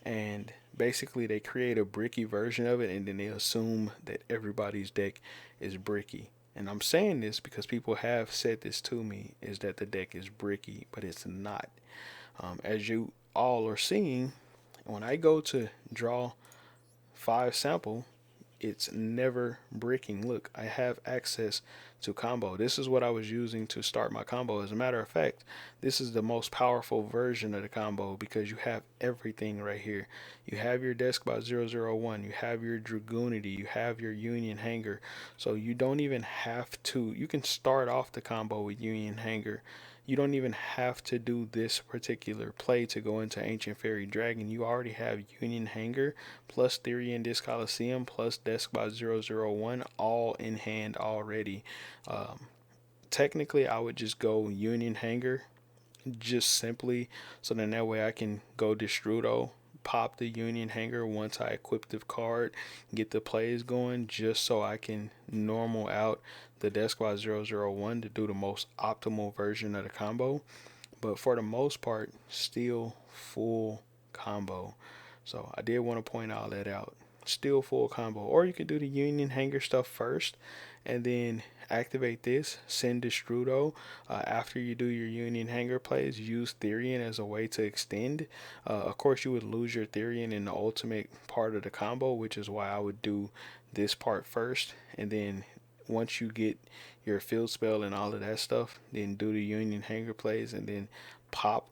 and basically they create a bricky version of it, and then they assume that everybody's deck is bricky. And I'm saying this because people have said this to me, is that the deck is bricky, but it's not. As you all are seeing, when I go to draw 5 sample, it's never bricking. Look, I have access to combo. This is what I was using to start my combo. As a matter of fact, this is the most powerful version of the combo because you have everything right here. You have your Deskbot 001, you have your Dragoonity, you have your Union Hanger. So you don't even have to, you can start off the combo with Union Hanger. You don't even have to do this particular play to go into Ancient Fairy Dragon. You already have Union Hanger plus Therion Disc Coliseum plus Deskbot 001 all in hand already. Um, Technically, I would just go Union Hanger just simply so then that way I can go Destrudo, pop the Union Hanger once I equip the card, get the plays going, just so I can normal out the Deskbot 001 to do the most optimal version of the combo. But for the most part, still full combo. So I did want to point all that out. Still full combo. Or you could do the Union Hanger stuff first and then activate this, send Destrudo. After you do your Union Hanger plays, use Therion as a way to extend. Of course, you would lose your Therion in the ultimate part of the combo, which is why I would do this part first. And then once you get your field spell and all of that stuff, then do the Union Hanger plays and then pop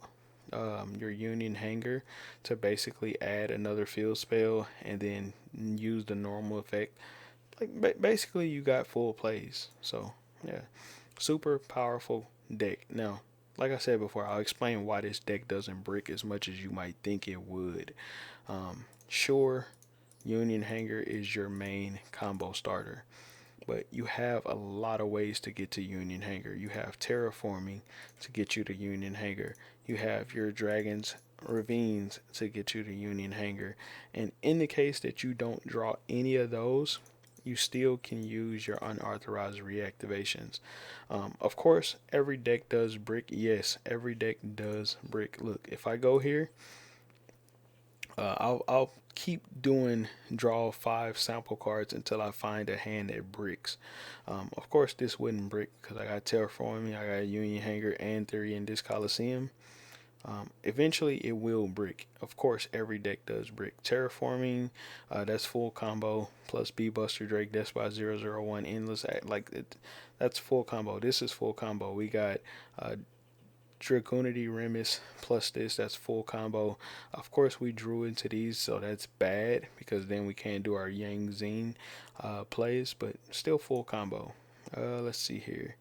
your Union Hanger to basically add another field spell and then use the normal effect. Like basically, you got full plays. So yeah, super powerful deck. Now, like I said before, I'll explain why this deck doesn't brick as much as you might think it would. Sure, Union Hanger is your main combo starter, but you have a lot of ways to get to Union Hanger. You have terraforming to get you to Union Hanger. You have your dragons ravines to get you to Union Hanger. And in the case that you don't draw any of those, you still can use your unauthorized reactivations. Of course, every deck does brick. Yes, every deck does brick. Look, if I go here, I'll keep doing draw 5 sample cards until I find a hand that bricks. Of course, this wouldn't brick because I got Terraforming, I got Union Hanger, and Therion Disc Coliseum. Eventually, it will brick. Of course, every deck does brick. Terraforming, that's full combo plus B Buster Drake, Despot 001, Endless Act. That's full combo. This is full combo. We got Dragoonity Remus plus this, that's full combo. Of course, we drew into these, so that's bad because then we can't do our Yang Zine plays, but still full combo. Let's see here.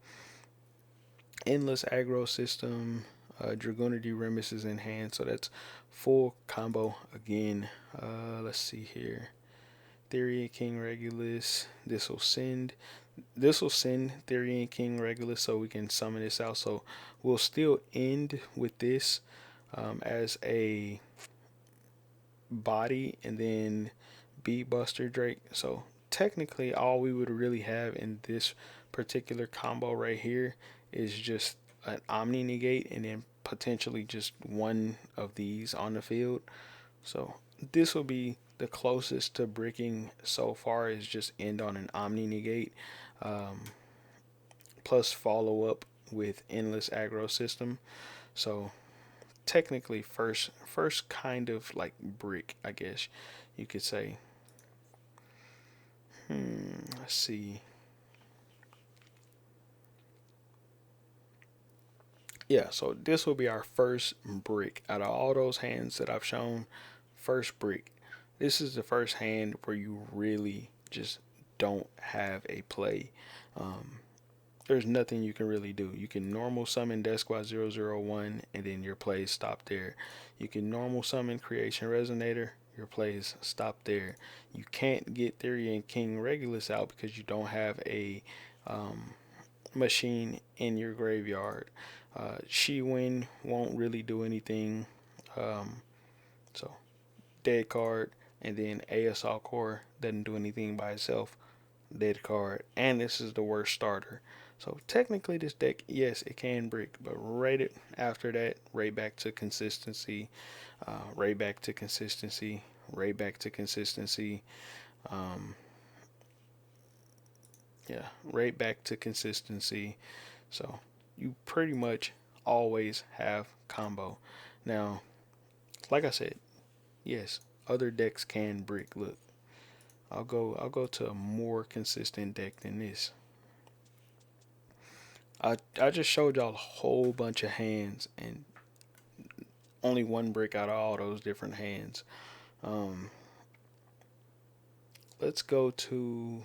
Endless Aggro System, Dragoonity Remus is in hand, so that's full combo again. Let's see here. Therion King Regulus, this will send Therion King Regulus so we can summon this out. So we'll still end with this as a body and then B Buster Drake. So technically all we would really have in this particular combo right here is just an Omni Negate and then potentially just one of these on the field. So this will be the closest to bricking so far, is just end on an Omni Negate plus follow up with Endless Aggro System. So technically first kind of like brick, I guess you could say. Let's see. Yeah, so this will be our first brick out of all those hands that I've shown. First brick. This is the first hand where you really just don't have a play. There's nothing you can really do. You can normal summon Deskbot 001 and then your plays stop there. You can normal summon Creation Resonator, your plays stop there. You can't get Therion King Regulus out because you don't have a machine in your graveyard. She-Win won't really do anything. So dead card, and then ASL Core doesn't do anything by itself. Dead card, and this is the worst starter. So technically this deck, yes, it can brick, but right after that, right back to consistency, right back to consistency, right back to consistency. Um, yeah, right back to consistency. So you pretty much always have combo. Now, like I said, yes, other decks can brick. Look, I'll go to a more consistent deck than this. I just showed y'all a whole bunch of hands and only one brick out of all those different hands. Um, let's go to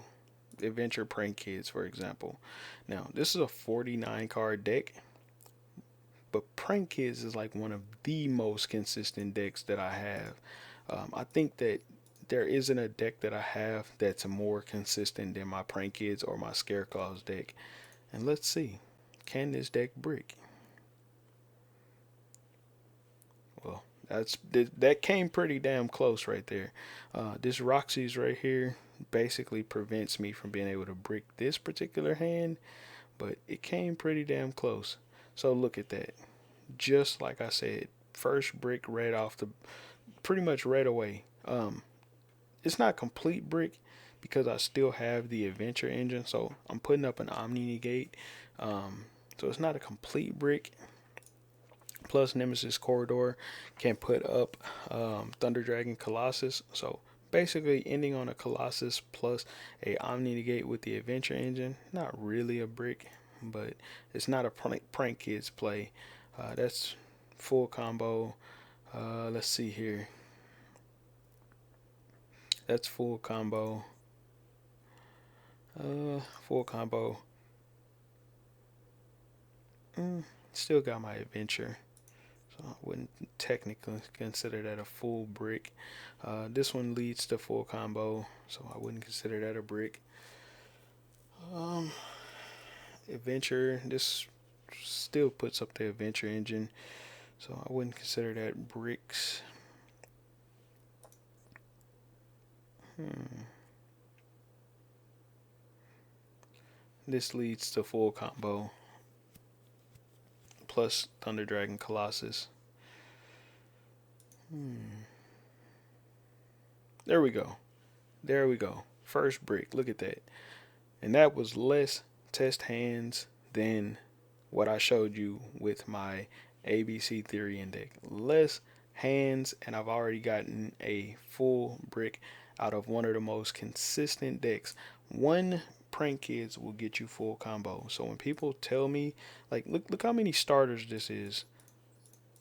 Adventure Prank Kids, for example. Now, this is a 49 card deck, but Prank Kids is like one of the most consistent decks that I have. I think that there isn't a deck that I have that's more consistent than my Prank Kids or my Scareclaws deck. And let's see, can this deck brick? Well, that came pretty damn close right there. This Roxy's right here basically prevents me from being able to brick this particular hand, but it came pretty damn close. So look at that. Just like I said, first brick right off the, pretty much right away. It's not complete brick because I still have the adventure engine, so I'm putting up an Omni Negate. So it's not a complete brick. Plus Nemesis Corridor can put up Thunder Dragon Colossus. So basically ending on a Colossus plus a Omni Negate with the adventure engine. Not really a brick, but it's not a prank kids play. That's full combo. Let's see here. That's full combo. Full combo. Still got my adventure. So I wouldn't technically consider that a full brick. This one leads to full combo, so I wouldn't consider that a brick. Adventure, this still puts up the adventure engine, so I wouldn't consider that bricks. This leads to full combo plus Thunder Dragon Colossus. There we go. There we go. First brick. Look at that. And that was less test hands than what I showed you with my ABC Therion deck. Less hands, and I've already gotten a full brick out of one of the most consistent decks. One Prank Kids will get you full combo. So when people tell me, like, look how many starters this is.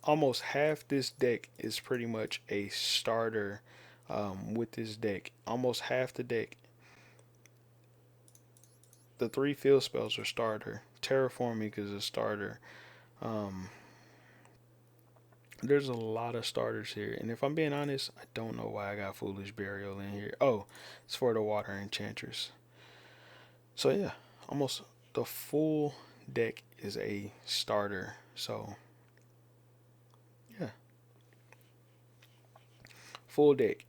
Almost half this deck is pretty much a starter with this deck. Almost half the deck. The 3 field spells are starter. Terraforming is a starter. Um, there's a lot of starters here, and if I'm being honest, I don't know why I got Foolish Burial in here. Oh, it's for the Water Enchantress. So yeah, almost the full deck is a starter. So yeah, full deck,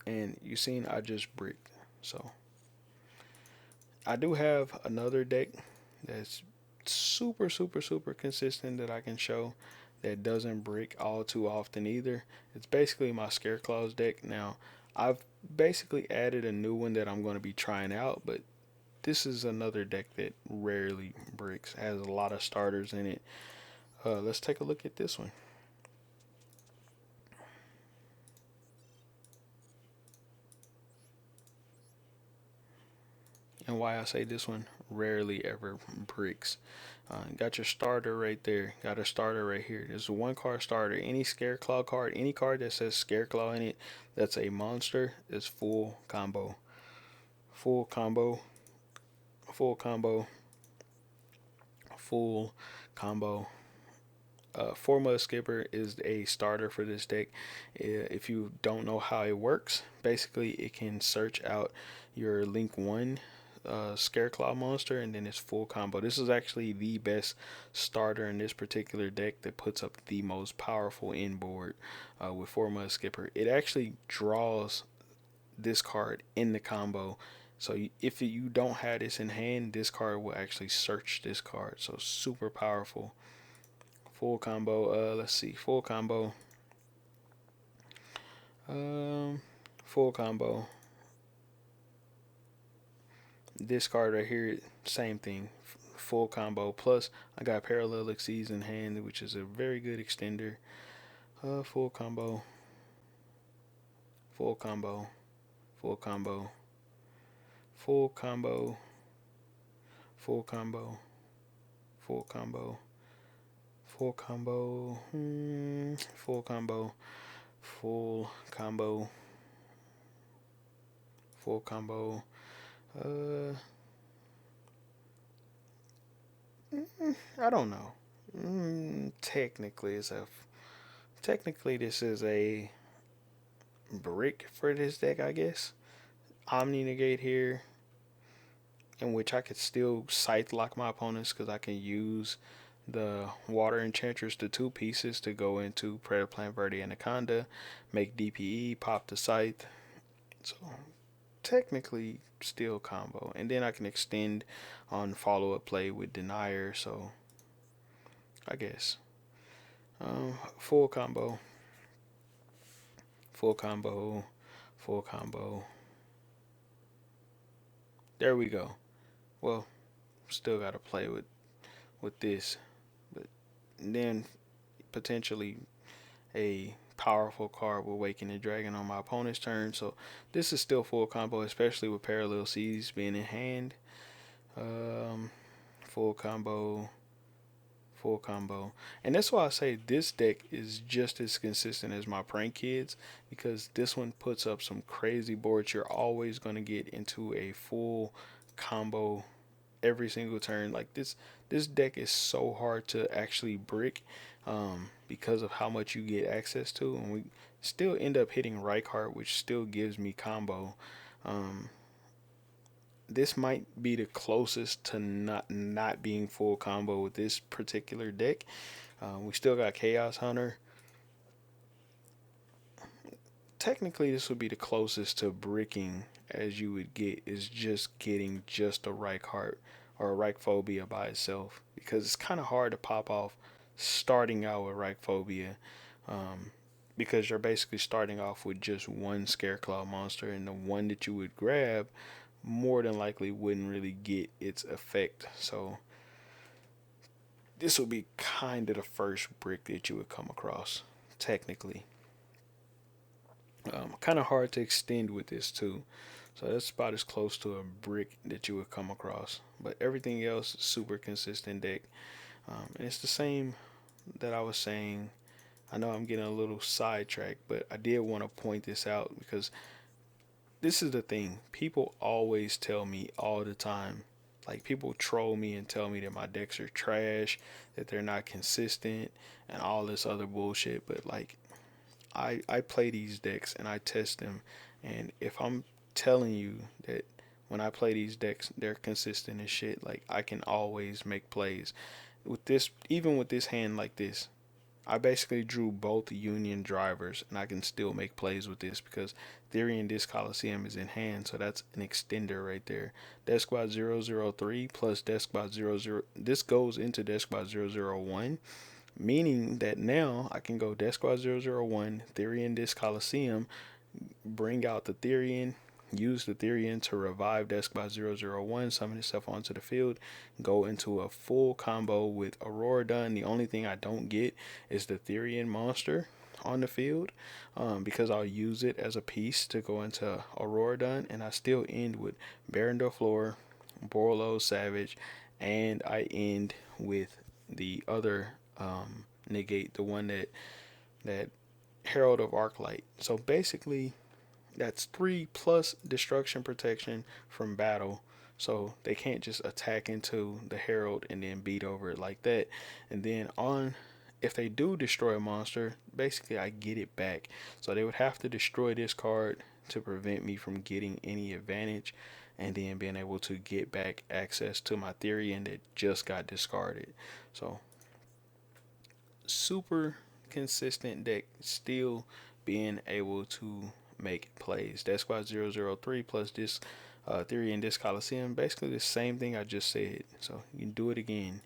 and you seen I just bricked. So I do have another deck that's super, super, super consistent that I can show that doesn't brick all too often either. It's basically my Scareclaws deck. Now, I've basically added a new one that I'm going to be trying out, but this is another deck that rarely bricks, has a lot of starters in it. Let's take a look at this one. And why I say this one rarely ever bricks. Got your starter right there. Got a starter right here. There's a 1 card starter. Any Scareclaw card, any card that says Scareclaw in it, that's a monster, is full combo. Full combo. Full combo. Full combo. Formula Skipper is a starter for this deck. If you don't know how it works, basically it can search out your Link 1 Scareclaw monster, and then it's full combo. This is actually the best starter in this particular deck that puts up the most powerful inboard with Formula Skipper. It actually draws this card in the combo So if you don't have this in hand, this card will actually search this card. So super powerful. Full combo. Let's see. Full combo. Um, full combo. This card right here, same thing. Full combo. Plus, I got Parallel Exceeds in hand, which is a very good extender. Full combo. Full combo. Full combo. Full combo. Full combo. Full combo. Full combo. Full combo. Full combo. Full combo. Uh, I don't know. Technically this is a brick for this deck, I guess. Omni negate here, in which I could still scythe lock my opponents because I can use the water enchantress, the two pieces, to go into Predator Plant Verde Anaconda, make DPE, pop the scythe. So technically still combo, and then I can extend on follow up play with Denier. So I guess full combo, full combo, full combo. There we go. Well, still got to play with this, but then potentially a powerful card will Awaken the Dragon on my opponent's turn. So this is still full combo, especially with Parallel Seas being in hand. Um, full combo, full combo. And that's why I say this deck is just as consistent as my Prank Kids, because this one puts up some crazy boards. You're always going to get into a full combo every single turn. Like this deck is so hard to actually brick because of how much you get access to, and we still end up hitting Reichart, which still gives me combo. Um, this might be the closest to not being full combo with this particular deck. We still got Chaos Hunter. Technically, this would be the closest to bricking as you would get, is just getting just a Reichart or a Reichphobia by itself, because it's kind of hard to pop off starting out with Reichphobia, um, because you're basically starting off with just one Scareclaw monster, and the one that you would grab more than likely wouldn't really get its effect. So this would be kind of the first brick that you would come across, technically. Kind of hard to extend with this too. So that's about as close to a brick that you would come across. But everything else is super consistent deck. And it's the same that I was saying. I know I'm getting a little sidetracked, but I did want to point this out because this is the thing. People always tell me all the time. Like, people troll me and tell me that my decks are trash, that they're not consistent, and all this other bullshit. But like, I play these decks and I test them, and if I'm telling you that when I play these decks they're consistent as shit, like, I can always make plays with this. Even with this hand like this, I basically drew both Union drivers and I can still make plays with this because Therion Disc Coliseum is in hand, so that's an extender right there. Deskbot 003 plus Deskbot 00, this goes into Deskbot 001, meaning that now I can go Deskbot 001, Therion Disc Coliseum, bring out the Therion, use the Therion to revive Deskbot 001, summon itself onto the field, go into a full combo with Aurora Dun. The only thing I don't get is the Therion monster on the field, because I'll use it as a piece to go into Aurora Dun, and I still end with Baron Flor, Borlo Savage, and I end with the other negate, the one that Herald of Arclight. So basically, that's 3 plus destruction protection from battle. So they can't just attack into the Herald and then beat over it like that. And then if they do destroy a monster, basically I get it back. So they would have to destroy this card to prevent me from getting any advantage, and then being able to get back access to my Therion that just got discarded. So super consistent deck, still being able to make plays. Death Squad 003 plus this Therion Disc Coliseum, basically the same thing I just said. So you can do it again.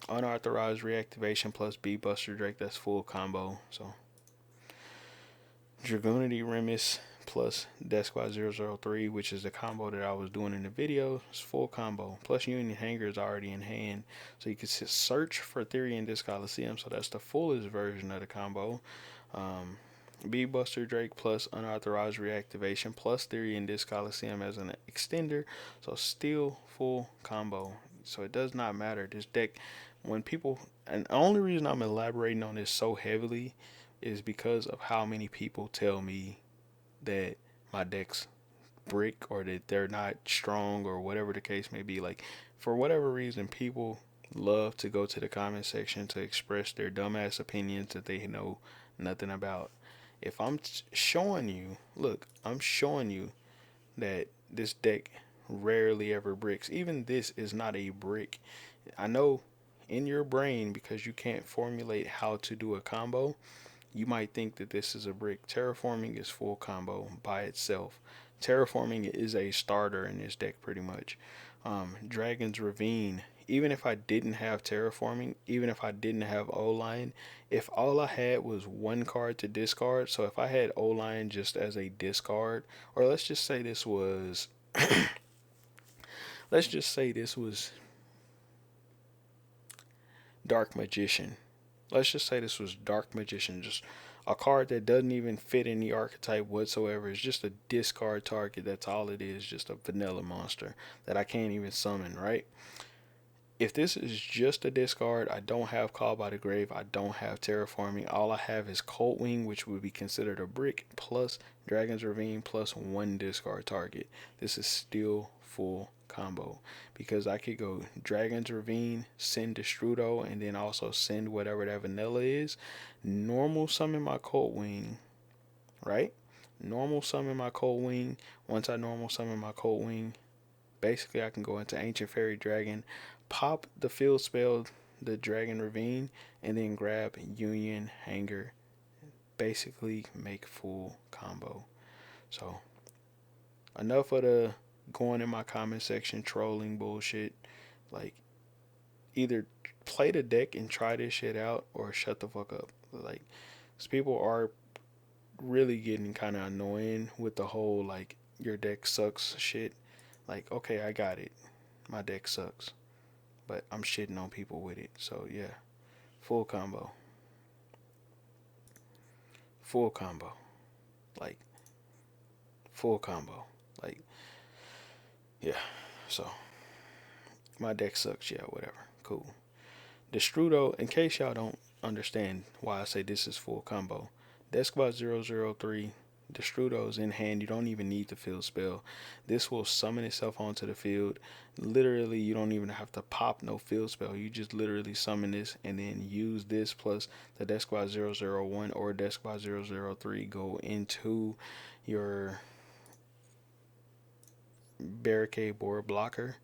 Unauthorized reactivation plus B Buster Drake, that's full combo. So Dragoonity Remus plus Death Squad 003, which is the combo that I was doing in the video, is full combo. Plus Union Hanger is already in hand. So you can search for Therion Disc Coliseum. So that's the fullest version of the combo. B Buster Drake plus unauthorized reactivation plus Therion Disc Coliseum as an extender. So still full combo. So it does not matter. This deck, when people, and the only reason I'm elaborating on this so heavily is because of how many people tell me that my decks brick or that they're not strong or whatever the case may be. Like, for whatever reason, people love to go to the comment section to express their dumbass opinions that they know nothing about. If I'm showing you, look, I'm showing you that this deck rarely ever bricks. Even this is not a brick. I know in your brain, because you can't formulate how to do a combo, you might think that this is a brick. Terraforming is full combo by itself. Terraforming is a starter in this deck pretty much. Dragon's Ravine, even if I didn't have Terraforming, even if I didn't have O-Line, if all I had was one card to discard, so if I had O-Line just as a discard, or let's just say this was Dark Magician. Let's just say this was Dark Magician, just a card that doesn't even fit in the archetype whatsoever. It's just a discard target. That's all it is, just a vanilla monster that I can't even summon, right? If this is just a discard, I don't have Call by the Grave, I don't have Terraforming. All I have is Cold Wing, which would be considered a brick, plus Dragon's Ravine, plus one discard target. This is still full combo because I could go Dragon's Ravine, send Destrudo, and then also send whatever that vanilla is. Normal summon my Cold Wing, right? Normal summon my Cold Wing. Once I normal summon my Cold Wing, basically I can go into Ancient Fairy Dragon, pop the field spell, the Dragon Ravine, and then grab Union Hanger. Basically make full combo. So enough of the going in my comment section trolling bullshit. Like, either play the deck and try this shit out or shut the fuck up. Like, cause people are really getting kind of annoying with the whole like your deck sucks shit. Like, okay, I got it, my deck sucks, but I'm shitting on people with it. So yeah, full combo. Full combo. Like, full combo. Like, yeah. So my deck sucks, yeah, whatever. Cool. Destrudo, in case y'all don't understand why I say this is full combo, Deskbot 003, Destrudo's in hand. You don't even need the field spell. This will summon itself onto the field. Literally, you don't even have to pop no field spell. You just literally summon this and then use this plus the Deskbot 001 or Deskbot 003 go into your barricade board blocker,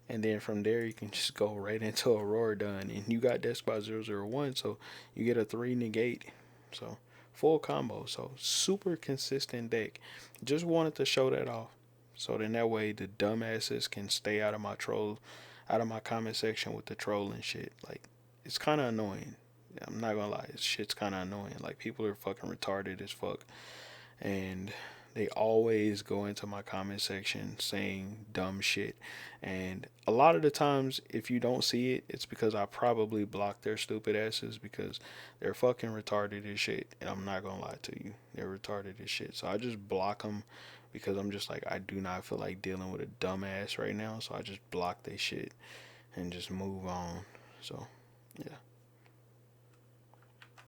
and then from there you can just go right into Aurora done, and you got Deskbot 001, so you get a 3 negate. So full combo. So super consistent deck. Just wanted to show that off, so then that way the dumbasses can stay out of my comment section with the trolling shit. Like, it's kind of annoying. I'm not gonna lie, this shit's kind of annoying. Like, people are fucking retarded as fuck, and they always go into my comment section saying dumb shit. And a lot of the times, if you don't see it, it's because I probably blocked their stupid asses, because they're fucking retarded as shit. And I'm not gonna lie to you, they're retarded as shit. So I just block them because I'm just like, I do not feel like dealing with a dumbass right now. So I just block their shit and just move on. So yeah.